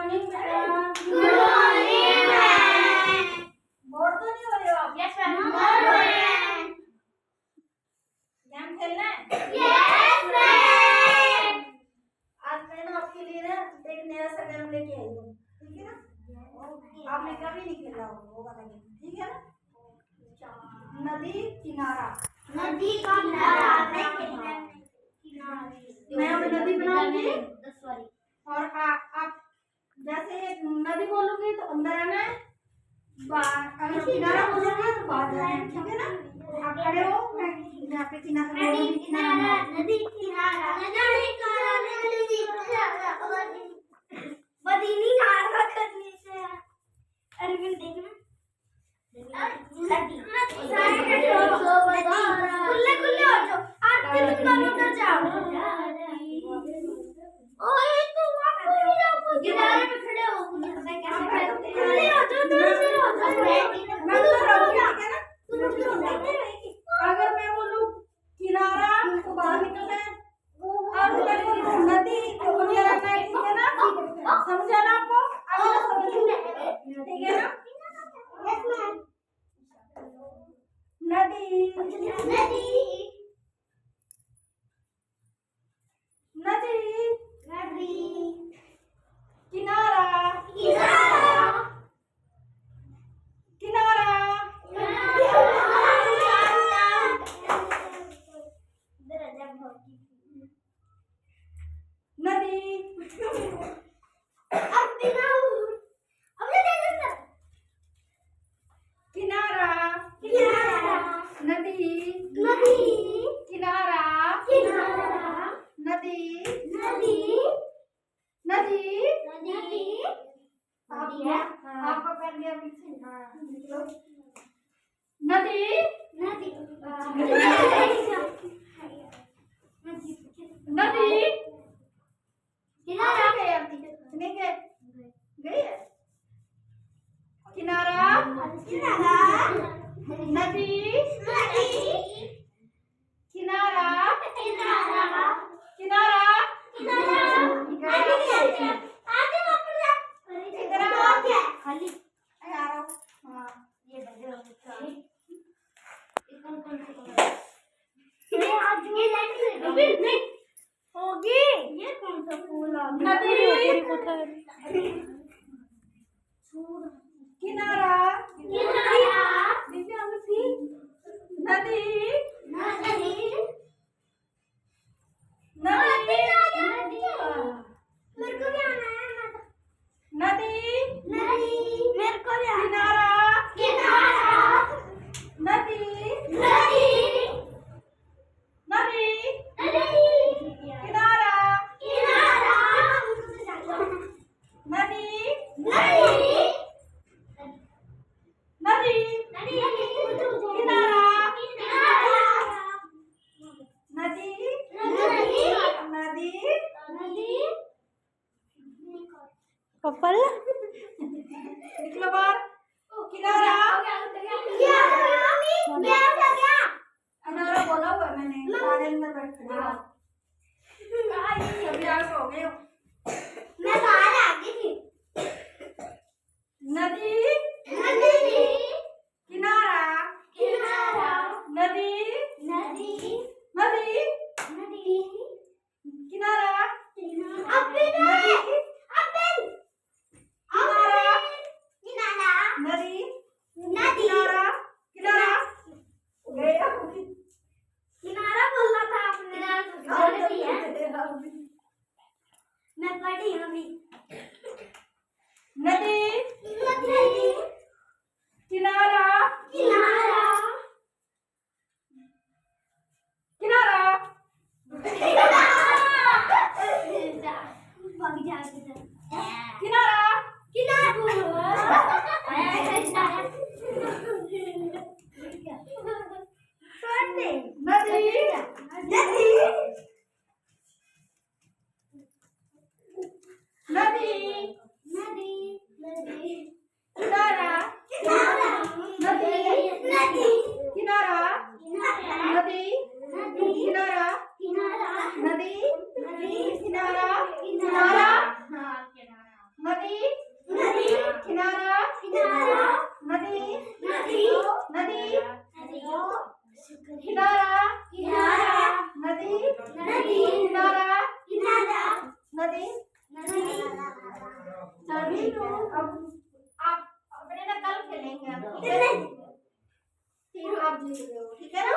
Morning बेटा। Good morning ma'am. Bore तो नहीं हो रहे हो आप? यस मैम, बोर हो रहे हैं। गेम खेलना है? Yes ma'am. आज मैं ना आपके लिए ना एक नया सा गेम लेके आई हूँ, ठीक है ना? आपने कभी नहीं खेला होगा गेम, ठीक है ना? नदी किनारा। नदी का किनारा मैं खेलना है। मैं अब नदी बनाऊंगी और आप जैसे नदी बोलोगे तो अंदर आना है, अगर किनारा बोलोगे तो बाहर जाना है, ठीक है ना? आप खड़े हो, मैं यहाँ पे किनारा नदी किनारा, नदी किनारा, नदी किनारा, नदी किनारा। बदीनी नारा करने से अरे मैं देखना नदी खुले खुले हो जाओ, आरती तुम दोनों उधर जाओ। ओए तुम वहां खुले जाओ, किनारे पे खड़े हो, कैसे करते हैं? खुले हो जाओ, दूर से हो जाओ। मैं उधर रहूंगी, ठीक है ना? तुम उधर हो जाओ। अगर मैं बोलूं किनारा तो बाहर निकलना है, और मैं बोलूं नदी तो अंदर आना है, ठीक है ना? समझा ना आपको? अगर समझ में, ठीक है ना? Yes ma'am. नदी नदी नदी नदी किनारा किनारा किनारा नदी किनारा नदी किनारा नदी नदी आपका पैर गया पीछे। नदी नदी किनारा नहीं गए गई है किनारा नदी किनारा किनारा खाली हाँ ये होगी। ये कौन सा फूल आ गया? किनारा नदी नदी मेरे को किनारा नदी नदी किनारा नदी नदी किनारा नदी नदी कपल निकलो बाहर किनारा किनारा बोला हुआ है मैंने सारे अंदर बैठ सभी आगे हो गए हो। मैं बाहर आ गई थी। नदी किनारा नदी नदी किनारा नदी नदी किनारा किनारा गया किनारा बोलना था आपने। गलती है। मैं पढ़ी हूँ अभी। नदी किनारा किनारा भाग जा किनारा नदी नदी किनारा नदी नदी किनारा किनारा नदी नदी नदी नदियों किनारा किनारा नदी नदी किनारा किनारा नदी। नदी। सभी लोग अब आप अपने ना कल खेलेंगे अब, ठीक है? नहीं फिर आप जीत गए हो, ठीक है ना?